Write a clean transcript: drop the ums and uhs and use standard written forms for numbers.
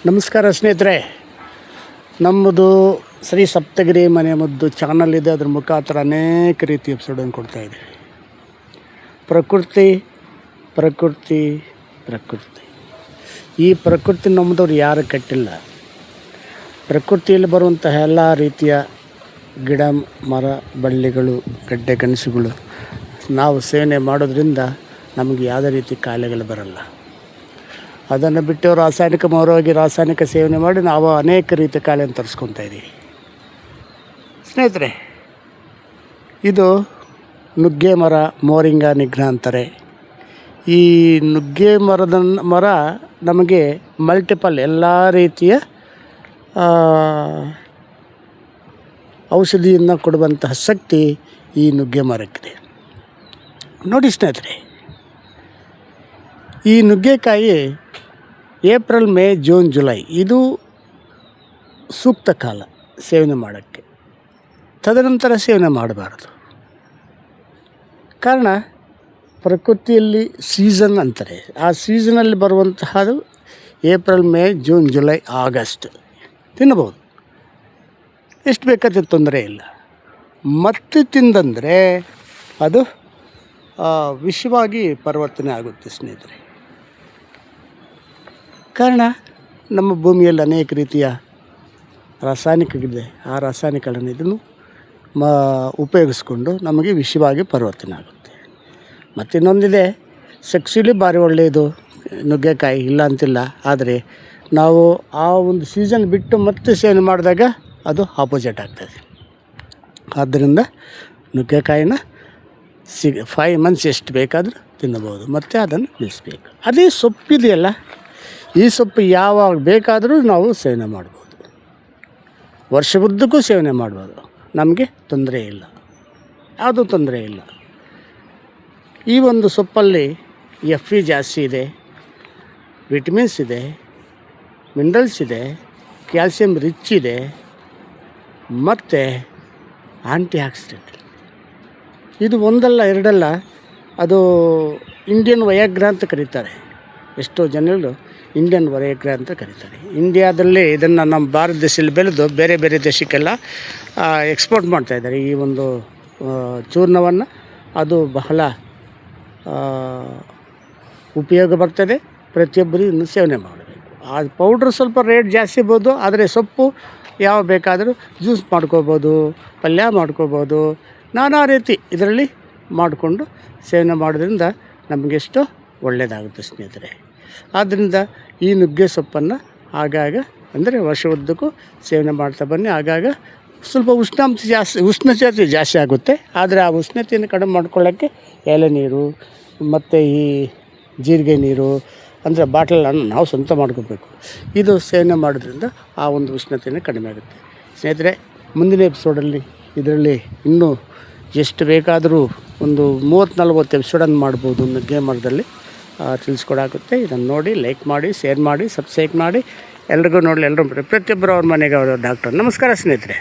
ನಮಸ್ಕಾರ ಸ್ನೇಹಿತರೆ, ನಮ್ಮದು ಶ್ರೀ ಸಪ್ತಗಿರಿ ಮನೆ ಮದ್ದು ಚಾನಲ್ ಇದೆ. ಅದ್ರ ಮುಖಾಂತರ ಅನೇಕ ರೀತಿಯ ಎಪಿಸೋಡನ್ನು ಕೊಡ್ತಾಯಿದ್ದೀವಿ. ಪ್ರಕೃತಿ ಪ್ರಕೃತಿ ಪ್ರಕೃತಿ ಈ ಪ್ರಕೃತಿ ನಮ್ಮದವ್ರು ಯಾರು ಕಟ್ಟಿಲ್ಲ. ಪ್ರಕೃತಿಯಲ್ಲಿ ಬರುವಂತಹ ಎಲ್ಲ ರೀತಿಯ ಗಿಡ ಮರ ಬಳ್ಳಿಗಳು ಗಡ್ಡೆ ಗೆಣಸುಗಳು ನಾವು ಸೇವನೆ ಮಾಡೋದ್ರಿಂದ ನಮಗೆ ಯಾವುದೇ ರೀತಿ ಕಾಯಿಲೆಗಳು ಬರಲ್ಲ. ಅದನ್ನು ಬಿಟ್ಟು ರಾಸಾಯನಿಕ ಸೇವನೆ ಮಾಡಿ ನಾವು ಅನೇಕ ರೀತಿಯ ಕಾಯಿಲೆಯನ್ನು ತರಿಸ್ಕೊತಾ ಇದ್ದೀವಿ. ಸ್ನೇಹಿತರೆ, ಇದು ನುಗ್ಗೆ ಮರ, ಮೋರಿಂಗಾ ನಿಗ್ರಹ ಅಂತಾರೆ. ಈ ನುಗ್ಗೆ ಮರ ನಮಗೆ ಮಲ್ಟಿಪಲ್ ಎಲ್ಲ ರೀತಿಯ ಔಷಧಿಯನ್ನು ಕೊಡುವಂತಹ ಶಕ್ತಿ ಈ ನುಗ್ಗೆ ಮರಕ್ಕಿದೆ. ನೋಡಿ ಸ್ನೇಹಿತರೆ, ಈ ನುಗ್ಗೆಕಾಯಿ ಏಪ್ರಿಲ್, ಮೇ, ಜೂನ್, ಜುಲೈ ಇದು ಸೂಕ್ತ ಕಾಲ ಸೇವನೆ ಮಾಡೋಕ್ಕೆ. ತದನಂತರ ಸೇವನೆ ಮಾಡಬಾರ್ದು. ಕಾರಣ ಪ್ರಕೃತಿಯಲ್ಲಿ ಸೀಸನ್ ಅಂತಾರೆ. ಆ ಸೀಸನಲ್ಲಿ ಬರುವಂತಹದ್ದು April, May, June, July, August ತಿನ್ನಬಹುದು. ಎಷ್ಟು ಬೇಕಾದ್ರೆ ತೊಂದರೆ ಇಲ್ಲ. ಮತ್ತೆ ತಿಂದಂದರೆ ಅದು ವಿಷವಾಗಿ ಪರಿವರ್ತನೆ ಆಗುತ್ತೆ ಸ್ನೇಹಿತರೆ. ಕಾರಣ ನಮ್ಮ ಭೂಮಿಯಲ್ಲಿ ಅನೇಕ ರೀತಿಯ ರಾಸಾಯನಿಕಗಳಿದೆ. ಆ ರಾಸಾಯನಿಕಗಳನ್ನು ಇದನ್ನು ಉಪಯೋಗಿಸ್ಕೊಂಡು ನಮಗೆ ವಿಷವಾಗಿ ಪರಿವರ್ತನೆ ಆಗುತ್ತೆ. ಮತ್ತು ಇನ್ನೊಂದಿದೆ, ಸೆಕ್ಸ್ಯುಲಿ ಭಾರಿ ಒಳ್ಳೆಯದು ನುಗ್ಗೆಕಾಯಿ, ಇಲ್ಲ ಅಂತಿಲ್ಲ. ಆದರೆ ನಾವು ಆ ಒಂದು ಸೀಸನ್ ಬಿಟ್ಟು ಮತ್ತೆ ಸೇವನೆ ಮಾಡಿದಾಗ ಅದು ಆಪೋಸಿಟ್ ಆಗ್ತದೆ. ಆದ್ದರಿಂದ ನುಗ್ಗೆಕಾಯಿನ 5 months ಎಷ್ಟು ಬೇಕಾದರೂ ತಿನ್ನಬಹುದು, ಮತ್ತು ಅದನ್ನು ನಿಲ್ಲಿಸ್ಬೇಕು. ಅದೇ ಸೊಪ್ಪಿದೆಯಲ್ಲ, ಈ ಸೊಪ್ಪು ಯಾವಾಗ ಬೇಕಾದರೂ ನಾವು ಸೇವನೆ ಮಾಡ್ಬೋದು. ವರ್ಷದುದ್ದಕ್ಕೂ ಸೇವನೆ ಮಾಡ್ಬೋದು. ನಮಗೆ ತೊಂದರೆ ಇಲ್ಲ, ಯಾವುದೂ ತೊಂದರೆ ಇಲ್ಲ. ಈ ಒಂದು ಸೊಪ್ಪಲ್ಲಿ FE ಜಾಸ್ತಿ ಇದೆ, ವಿಟಮಿನ್ಸ್ ಇದೆ, ಮಿನರಲ್ಸ್ ಇದೆ, ಕ್ಯಾಲ್ಸಿಯಂ ರಿಚ್ ಇದೆ, ಮತ್ತು ಆಂಟಿ ಆಕ್ಸಿಡೆಂಟ್. ಇದು ಒಂದಲ್ಲ ಎರಡಲ್ಲ, ಅದು ಇಂಡಿಯನ್ ವಯಾಗ್ರ ಅಂತ ಕರೀತಾರೆ. ಎಷ್ಟೋ ಜನರು ಇಂಡಿಯನ್ ವಯಾಗ್ರ ಅಂತ ಕರೀತಾರೆ. ಇಂಡಿಯಾದಲ್ಲಿ ಇದನ್ನು ನಮ್ಮ ಭಾರತ ದೇಶದಲ್ಲಿ ಬೆಳೆದು ಬೇರೆ ಬೇರೆ ದೇಶಕ್ಕೆಲ್ಲ ಎಕ್ಸ್ಪೋರ್ಟ್ ಮಾಡ್ತಾಯಿದ್ದಾರೆ ಈ ಒಂದು ಚೂರ್ಣವನ್ನು. ಅದು ಬಹಳ ಉಪಯೋಗ ಬರ್ತದೆ. ಪ್ರತಿಯೊಬ್ಬರು ಇನ್ನು ಸೇವನೆ ಮಾಡಬೇಕು. ಆ ಪೌಡ್ರ್ ಸ್ವಲ್ಪ ರೇಟ್ ಜಾಸ್ತಿ ಇರ್ಬೋದು, ಆದರೆ ಸೊಪ್ಪು ಯಾವ ಬೇಕಾದರೂ ಜ್ಯೂಸ್ ಮಾಡ್ಕೋಬೋದು, ಪಲ್ಯ ಮಾಡ್ಕೋಬೋದು, ನಾನಾ ರೀತಿ ಇದರಲ್ಲಿ ಮಾಡಿಕೊಂಡು ಸೇವನೆ ಮಾಡೋದ್ರಿಂದ ನಮಗೆಷ್ಟು ಒಳ್ಳೆಯದಾಗುತ್ತೆ ಸ್ನೇಹಿತರೆ. ಆದ್ದರಿಂದ ಈ ನುಗ್ಗೆ ಸೊಪ್ಪನ್ನು ಆಗಾಗ, ಅಂದರೆ ವರ್ಷದುದ್ದಕ್ಕೂ ಸೇವನೆ ಮಾಡ್ತಾ ಬನ್ನಿ. ಆಗಾಗ ಸ್ವಲ್ಪ ಉಷ್ಣತೆ ಜಾಸ್ತಿ ಆಗುತ್ತೆ. ಆದರೆ ಆ ಉಷ್ಣತೆಯನ್ನು ಕಡಿಮೆ ಮಾಡ್ಕೊಳ್ಳೋಕ್ಕೆ ಎಳೆನೀರು ಮತ್ತು ಈ ಜೀರಿಗೆ ನೀರು, ಅಂದರೆ ಬಾಟಲನ್ನು ನಾವು ಸ್ವಂತ ಮಾಡ್ಕೋಬೇಕು. ಇದು ಸೇವನೆ ಮಾಡೋದ್ರಿಂದ ಆ ಒಂದು ಉಷ್ಣತೆಯನ್ನು ಕಡಿಮೆ ಆಗುತ್ತೆ ಸ್ನೇಹಿತರೆ. ಮುಂದಿನ ಎಪಿಸೋಡಲ್ಲಿ ಇದರಲ್ಲಿ ಇನ್ನೂ ಎಷ್ಟು ಬೇಕಾದರೂ ಒಂದು 30-40 ಎಪಿಸೋಡನ್ನು ಮಾಡ್ಬೋದು ನುಗ್ಗೆ ಮರದಲ್ಲಿ ತಿಳಿಸ್ಕೊಡಾಗುತ್ತೆ. ಇದನ್ನು ನೋಡಿ, ಲೈಕ್ ಮಾಡಿ, ಶೇರ್ ಮಾಡಿ, ಸಬ್ಸ್ಕ್ರೈಬ್ ಮಾಡಿ. ಎಲ್ರಿಗೂ ನೋಡಲಿ, ಎಲ್ಲರೂ ಪ್ರತಿಯೊಬ್ಬರು ಅವ್ರ ಮನೆಗೆ ಅವರ ಡಾಕ್ಟರ್. ನಮಸ್ಕಾರ ಸ್ನೇಹಿತರೆ.